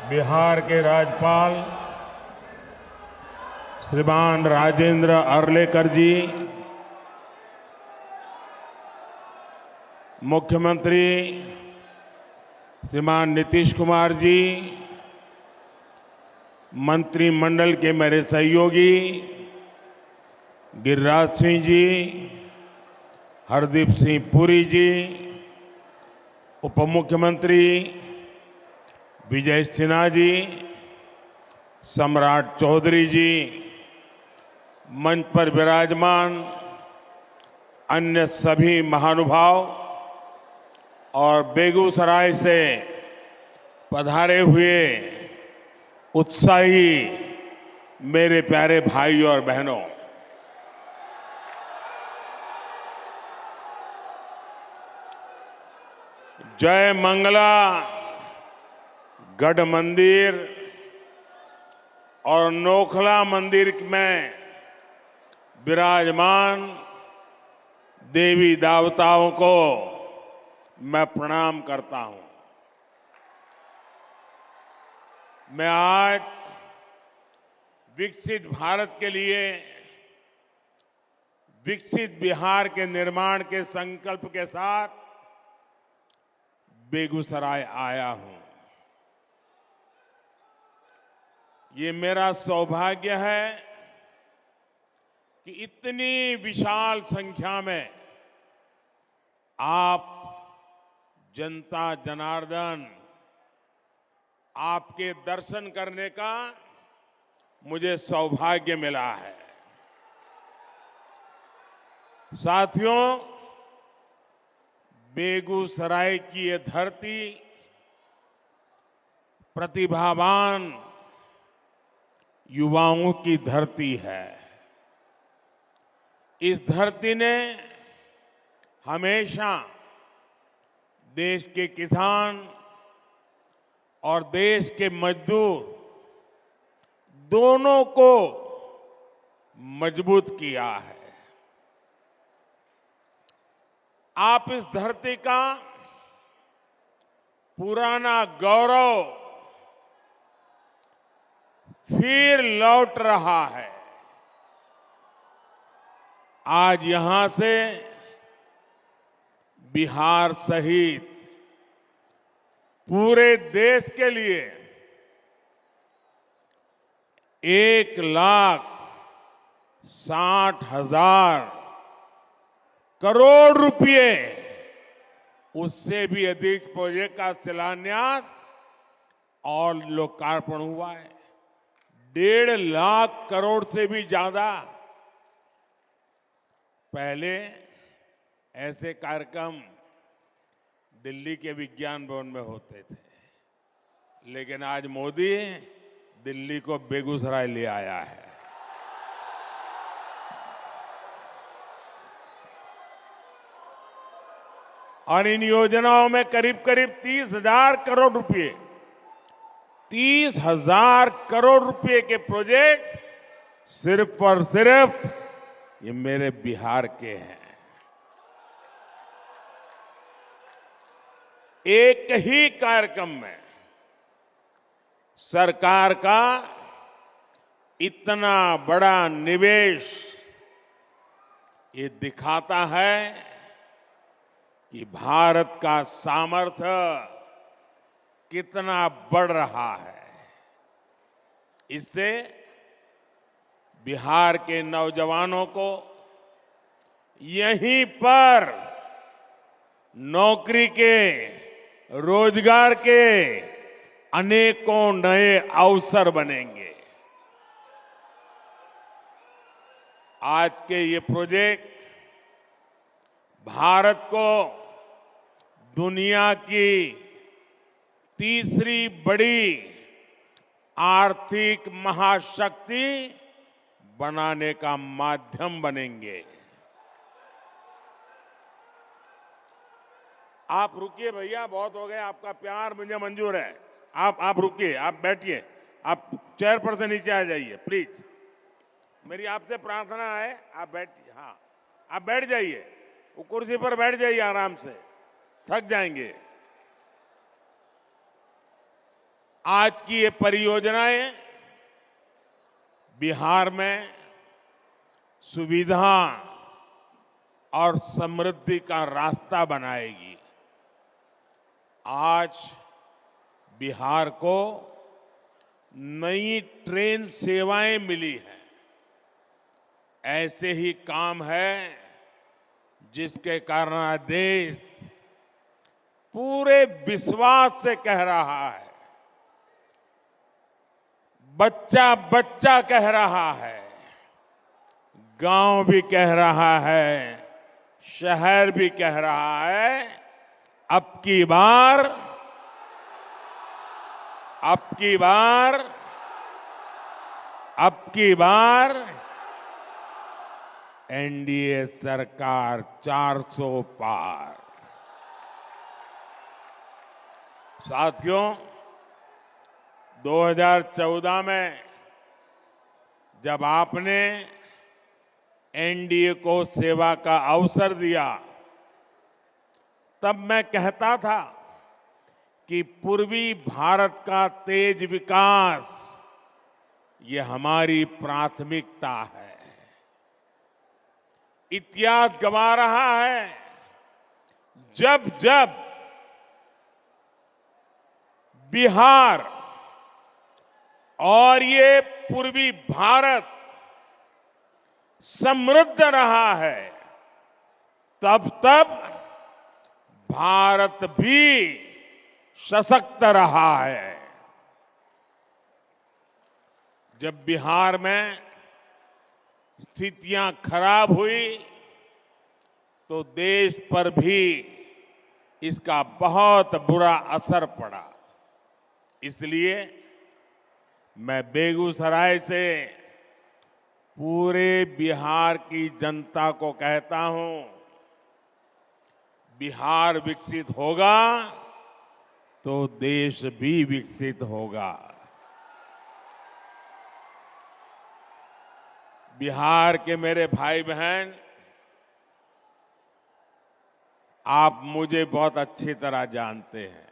बिहार के राज्यपाल श्रीमान राजेंद्र अर्लेकर जी, मुख्यमंत्री श्रीमान नीतीश कुमार जी, मंत्रिमंडल के मेरे सहयोगी गिरिराज सिंह जी, हरदीप सिंह पुरी जी, उप मुख्यमंत्री विजय सिन्हा जी, सम्राट चौधरी जी, मंच पर विराजमान अन्य सभी महानुभाव और बेगूसराय से पधारे हुए उत्साही मेरे प्यारे भाई और बहनों, जय मंगला गढ़ मंदिर और नोखला मंदिर में विराजमान देवी देवताओं को मैं प्रणाम करता हूं। मैं आज विकसित भारत के लिए विकसित बिहार के निर्माण के संकल्प के साथ बेगूसराय आया हूं। ये मेरा सौभाग्य है कि इतनी विशाल संख्या में आप जनता जनार्दन आपके दर्शन करने का मुझे सौभाग्य मिला है। साथियों, बेगूसराय की ये धरती प्रतिभावान युवाओं की धरती है। इस धरती ने हमेशा देश के किसान और देश के मजदूर दोनों को मजबूत किया है। आप इस धरती का पुराना गौरव फिर लौट रहा है। आज यहां से बिहार सहित पूरे देश के लिए 1,60,000 करोड़ रुपए, उससे भी अधिक प्रोजेक्ट का शिलान्यास और लोकार्पण हुआ है। 1.5 लाख करोड़ से भी ज्यादा। पहले ऐसे कार्यक्रम दिल्ली के विज्ञान भवन में होते थे, लेकिन आज मोदी दिल्ली को बेगूसराय ले आया है। और इन योजनाओं में करीब करीब 30,000 करोड़ रुपए, 30,000 करोड़ रुपए के प्रोजेक्ट सिर्फ और सिर्फ ये मेरे बिहार के हैं। एक ही कार्यक्रम में सरकार का इतना बड़ा निवेश ये दिखाता है कि भारत का सामर्थ्य कितना बढ़ रहा है। इससे बिहार के नौजवानों को यहीं पर नौकरी के, रोजगार के अनेकों नए अवसर बनेंगे। आज के ये प्रोजेक्ट भारत को दुनिया की तीसरी बड़ी आर्थिक महाशक्ति बनाने का माध्यम बनेंगे। आप रुकिए भैया, बहुत हो गए, आपका प्यार मुझे मंजूर है। आप रुकिए, आप बैठिए, आप चेयर पर से नीचे आ जाइए प्लीज। मेरी आपसे प्रार्थना है, आप बैठिए। हाँ, आप बैठ जाइए, वो कुर्सी पर बैठ जाइए आराम से, थक जाएंगे। आज की ये परियोजनाएं बिहार में सुविधा और समृद्धि का रास्ता बनाएगी। आज बिहार को नई ट्रेन सेवाएं मिली हैं। ऐसे ही काम है जिसके कारण आज देश पूरे विश्वास से कह रहा है, बच्चा बच्चा कह रहा है, गांव भी कह रहा है, शहर भी कह रहा है, अब की बार एनडीए सरकार 400 पार। साथियों, 2014 में जब आपने एनडीए को सेवा का अवसर दिया, तब मैं कहता था कि पूर्वी भारत का तेज विकास ये हमारी प्राथमिकता है। इतिहास गवा रहा है, जब जब बिहार और ये पूर्वी भारत समृद्ध रहा है, तब तब भारत भी सशक्त रहा है। जब बिहार में स्थितियां खराब हुई तो देश पर भी इसका बहुत बुरा असर पड़ा। इसलिए मैं बेगूसराय से पूरे बिहार की जनता को कहता हूं, बिहार विकसित होगा तो देश भी विकसित होगा। बिहार के मेरे भाई बहन, आप मुझे बहुत अच्छी तरह जानते हैं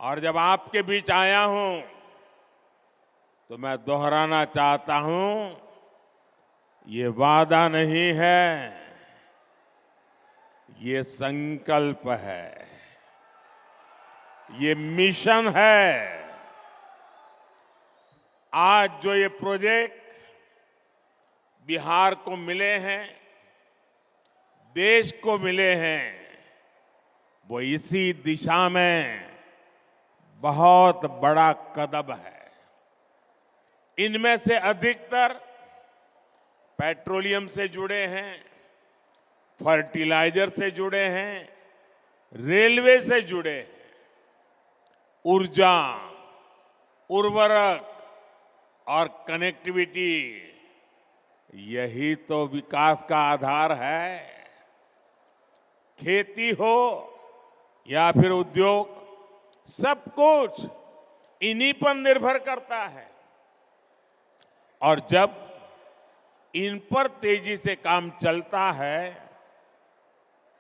और जब आपके बीच आया हूं तो मैं दोहराना चाहता हूं, ये वादा नहीं है, ये संकल्प है, ये मिशन है। आज जो ये प्रोजेक्ट बिहार को मिले हैं, देश को मिले हैं, वो इसी दिशा में बहुत बड़ा कदम है। इनमें से अधिकतर पेट्रोलियम से जुड़े हैं, फर्टिलाइजर से जुड़े हैं, रेलवे से जुड़े हैं, ऊर्जा, उर्वरक और कनेक्टिविटी, यही तो विकास का आधार है। खेती हो या फिर उद्योग, सब कुछ इन्हीं पर निर्भर करता है और जब इन पर तेजी से काम चलता है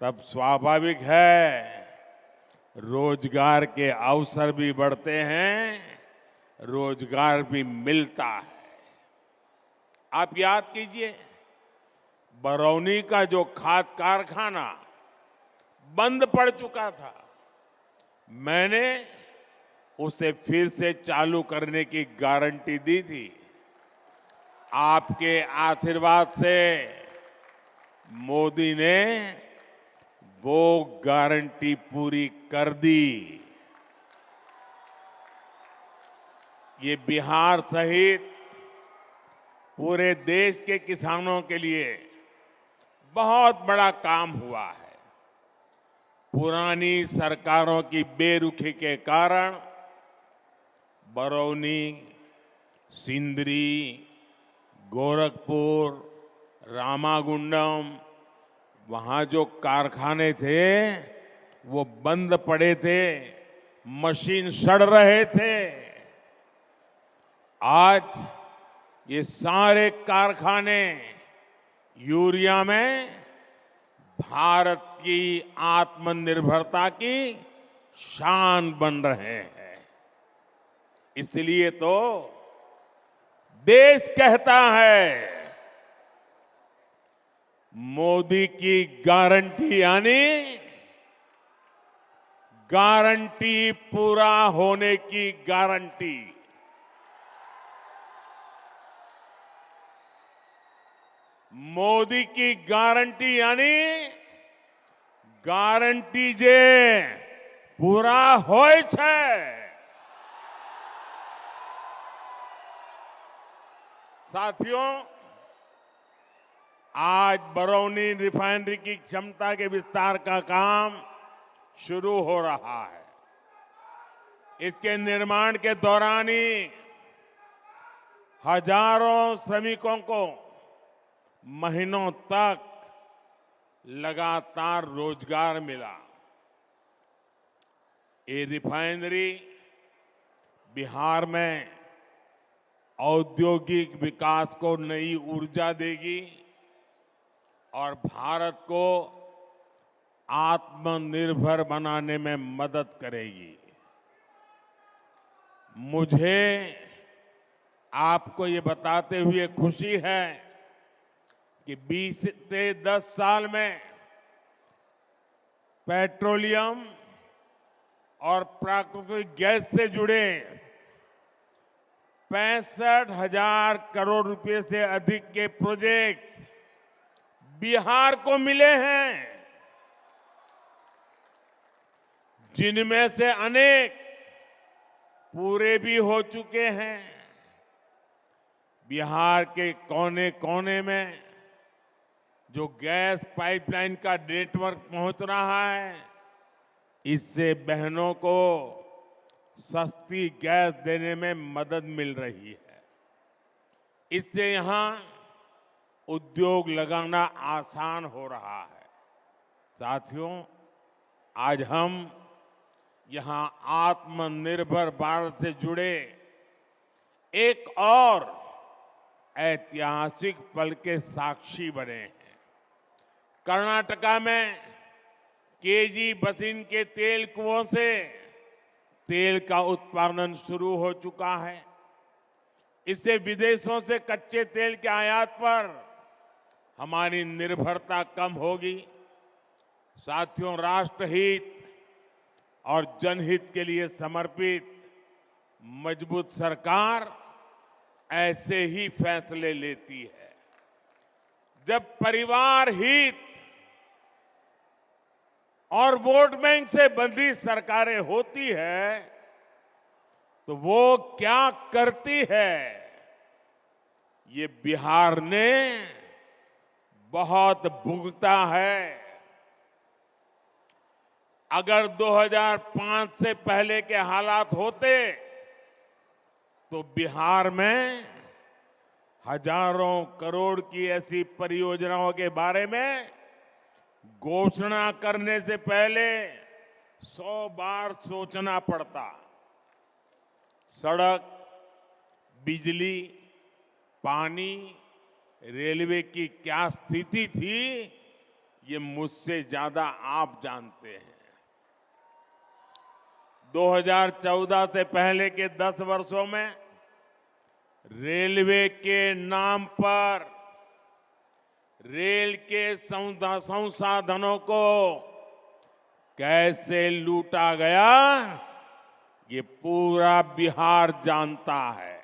तब स्वाभाविक है रोजगार के अवसर भी बढ़ते हैं, रोजगार भी मिलता है। आप याद कीजिए, बरौनी का जो खाद कारखाना बंद पड़ चुका था, मैंने उसे फिर से चालू करने की गारंटी दी थी। आपके आशीर्वाद से मोदी ने वो गारंटी पूरी कर दी। ये बिहार सहित पूरे देश के किसानों के लिए बहुत बड़ा काम हुआ है। पुरानी सरकारों की बेरुखी के कारण बरौनी, सिंदरी, गोरखपुर, रामागुंडम, वहां जो कारखाने थे वो बंद पड़े थे, मशीन सड़ रहे थे। आज ये सारे कारखाने यूरिया में भारत की आत्मनिर्भरता की शान बन रहे हैं। इसलिए तो देश कहता है मोदी की गारंटी यानी गारंटी पूरा होने की गारंटी। मोदी की गारंटी यानी गारंटी जे पूरा होय છે। साथियों, आज बरौनी रिफाइनरी की क्षमता के विस्तार का काम शुरू हो रहा है। इसके निर्माण के दौरान ही हजारों श्रमिकों को महीनों तक लगातार रोजगार मिला। ये रिफाइनरी बिहार में औद्योगिक विकास को नई ऊर्जा देगी और भारत को आत्मनिर्भर बनाने में मदद करेगी। मुझे आपको ये बताते हुए खुशी है कि 20 से 10 साल में पेट्रोलियम और प्राकृतिक गैस से जुड़े 65,000 करोड़ रुपए से अधिक के प्रोजेक्ट बिहार को मिले हैं, जिनमें से अनेक पूरे भी हो चुके हैं। बिहार के कोने कोने में जो गैस पाइपलाइन का नेटवर्क पहुंच रहा है, इससे बहनों को सस्ती गैस देने में मदद मिल रही है। इससे यहां उद्योग लगाना आसान हो रहा है। साथियों, आज हम यहां आत्मनिर्भर भारत से जुड़े एक और ऐतिहासिक पल के साक्षी बने हैं। कर्नाटका में केजी बसिन के तेल कुओं से तेल का उत्पादन शुरू हो चुका है। इससे विदेशों से कच्चे तेल के आयात पर हमारी निर्भरता कम होगी। साथियों, राष्ट्रहित और जनहित के लिए समर्पित मजबूत सरकार ऐसे ही फैसले लेती है। जब परिवार हित और वोट बैंक से बंधी सरकारें होती है तो वो क्या करती है, ये बिहार ने बहुत भुगता है। अगर 2005 से पहले के हालात होते तो बिहार में हजारों करोड़ की ऐसी परियोजनाओं के बारे में घोषणा करने से पहले 100 बार सोचना पड़ता। सड़क, बिजली, पानी, रेलवे की क्या स्थिति थी, ये मुझसे ज्यादा आप जानते हैं। 2014 से पहले के 10 वर्षों में रेलवे के नाम पर रेल के संसाधनों को कैसे लूटा गया, ये पूरा बिहार जानता है।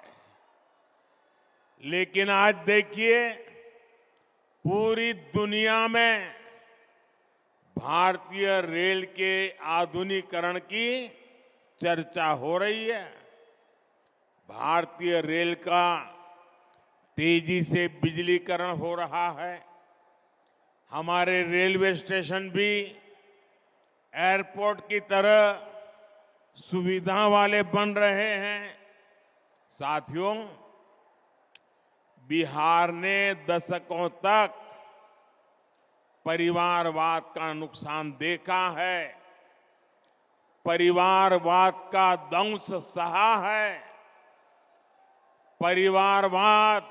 लेकिन आज देखिए, पूरी दुनिया में भारतीय रेल के आधुनिकीकरण की चर्चा हो रही है। भारतीय रेल का तेजी से बिजलीकरण हो रहा है। हमारे रेलवे स्टेशन भी एयरपोर्ट की तरह सुविधा वाले बन रहे हैं। साथियों, बिहार ने दशकों तक परिवारवाद का नुकसान देखा है, परिवारवाद का दंश सहा है। परिवारवाद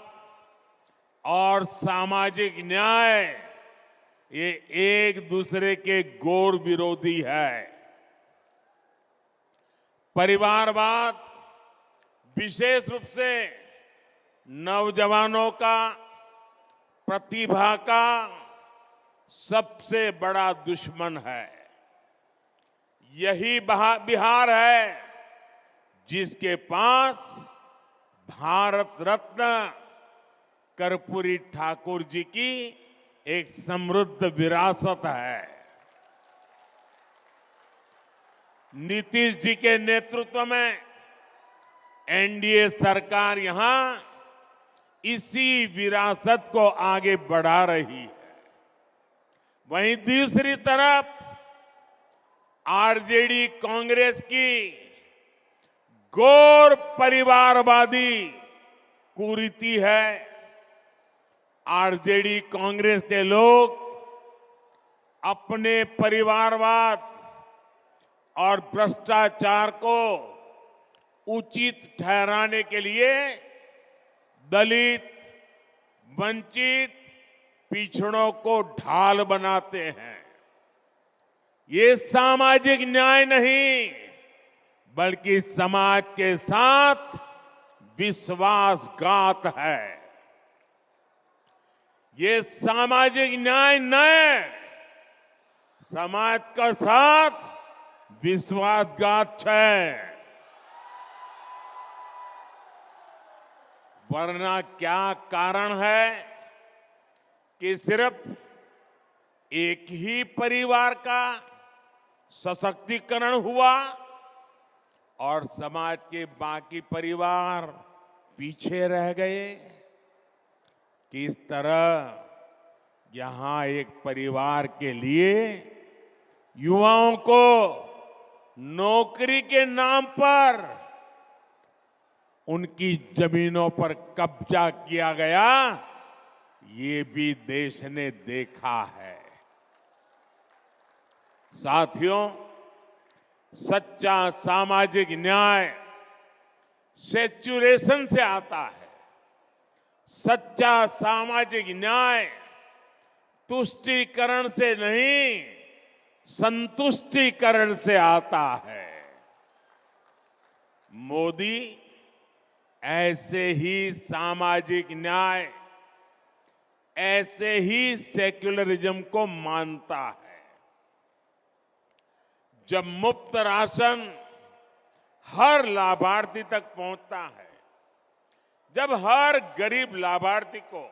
और सामाजिक न्याय ये एक दूसरे के घोर विरोधी है। परिवारवाद विशेष रूप से नौजवानों का, प्रतिभा का सबसे बड़ा दुश्मन है। यही बिहार है जिसके पास भारत रत्न कर्पूरी ठाकुर जी की एक समृद्ध विरासत है। नीतीश जी के नेतृत्व में एनडीए सरकार यहां इसी विरासत को आगे बढ़ा रही है। वहीं दूसरी तरफ आरजेडी कांग्रेस की गौर परिवारवादी कुरीति है। आरजेडी कांग्रेस के लोग अपने परिवारवाद और भ्रष्टाचार को उचित ठहराने के लिए दलित, वंचित, पिछड़ों को ढाल बनाते हैं। ये सामाजिक न्याय नहीं, बल्कि समाज के साथ विश्वासघात है। ये सामाजिक न्याय न समाज का साथ विश्वासघात है। वरना क्या कारण है कि सिर्फ एक ही परिवार का सशक्तिकरण हुआ और समाज के बाकी परिवार पीछे रह गए? किस तरह यहां एक परिवार के लिए युवाओं को नौकरी के नाम पर उनकी जमीनों पर कब्जा किया गया, ये भी देश ने देखा है। साथियों, सच्चा सामाजिक न्याय सेचुरेशन से आता है। सच्चा सामाजिक न्याय तुष्टीकरण से नहीं, संतुष्टीकरण से आता है। मोदी ऐसे ही सामाजिक न्याय, ऐसे ही सेक्युलरिज्म को मानता है। जब मुफ्त राशन हर लाभार्थी तक पहुंचता है, जब हर गरीब लाभार्थी को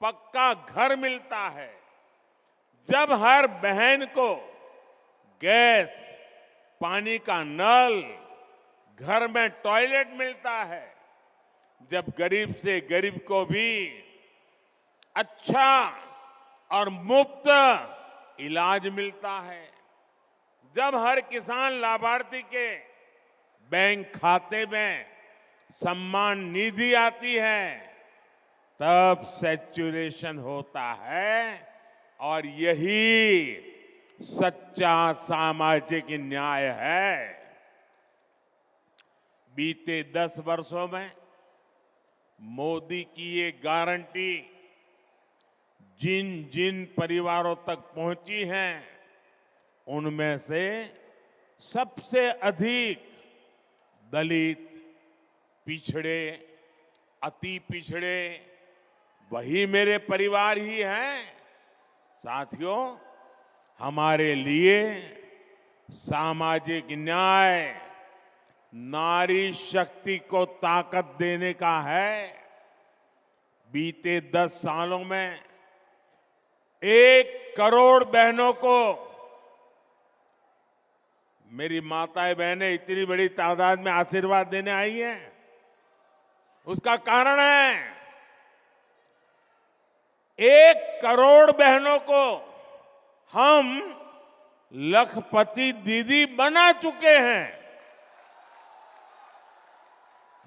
पक्का घर मिलता है, जब हर बहन को गैस, पानी का नल, घर में टॉयलेट मिलता है, जब गरीब से गरीब को भी अच्छा और मुफ्त इलाज मिलता है, जब हर किसान लाभार्थी के बैंक खाते में सम्मान निधि आती है, तब सैचुरेशन होता है। और यही सच्चा सामाजिक न्याय है। बीते 10 वर्षों में मोदी की ये गारंटी जिन जिन परिवारों तक पहुंची है, उनमें से सबसे अधिक दलित, पिछड़े, अति पिछड़े वही मेरे परिवार ही हैं। साथियों, हमारे लिए सामाजिक न्याय नारी शक्ति को ताकत देने का है। बीते 10 सालों में 1 करोड़ बहनों को, मेरी माताएं बहनें इतनी बड़ी तादाद में आशीर्वाद देने आई हैं, उसका कारण है 1 करोड़ बहनों को हम लखपति दीदी बना चुके हैं।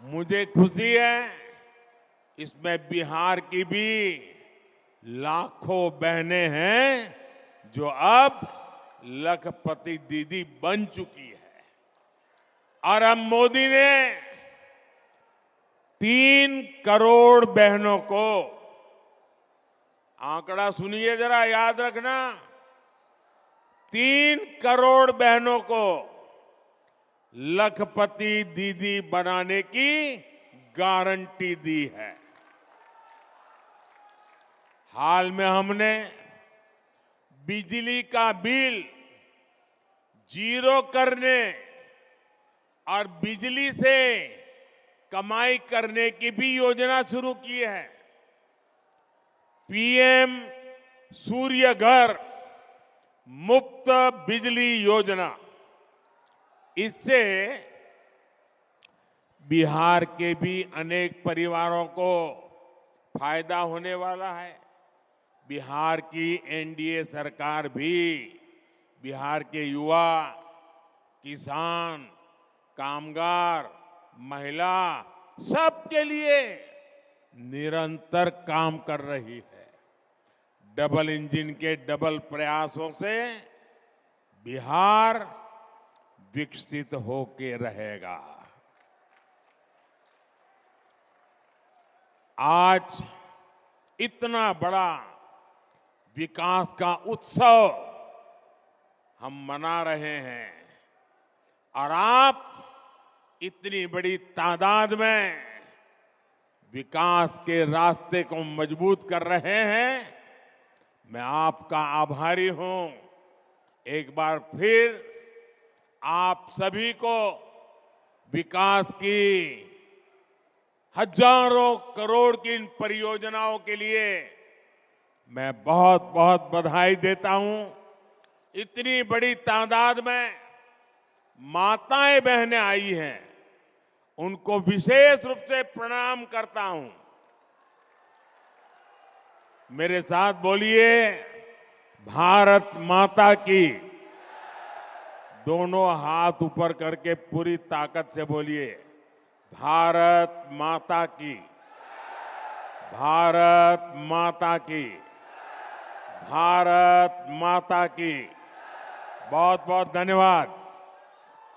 मुझे खुशी है, इसमें बिहार की भी लाखों बहनें हैं जो अब लखपति दीदी बन चुकी है। और अब मोदी ने 3 करोड़ बहनों को, आंकड़ा सुनिए जरा, याद रखना, 3 करोड़ बहनों को लखपति दीदी बनाने की गारंटी दी है। हाल में हमने बिजली का बिल जीरो करने और बिजली से कमाई करने की भी योजना शुरू की है। पीएम सूर्य घर मुफ्त बिजली योजना, इससे बिहार के भी अनेक परिवारों को फायदा होने वाला है। बिहार की एनडीए सरकार भी बिहार के युवा, किसान, कामगार, महिला सबके लिए निरंतर काम कर रही है। डबल इंजन के डबल प्रयासों से बिहार विकसित होके रहेगा। आज इतना बड़ा विकास का उत्सव हम मना रहे हैं और आप इतनी बड़ी तादाद में विकास के रास्ते को मजबूत कर रहे हैं। मैं आपका आभारी हूं। एक बार फिर आप सभी को विकास की हजारों करोड़ की इन परियोजनाओं के लिए मैं बहुत बहुत बधाई देता हूं। इतनी बड़ी तादाद में माताएं बहनें आई हैं, उनको विशेष रूप से प्रणाम करता हूं। मेरे साथ बोलिए, भारत माता की। दोनों हाथ ऊपर करके पूरी ताकत से बोलिए, भारत माता की, भारत माता की, भारत माता की। बहुत बहुत धन्यवाद।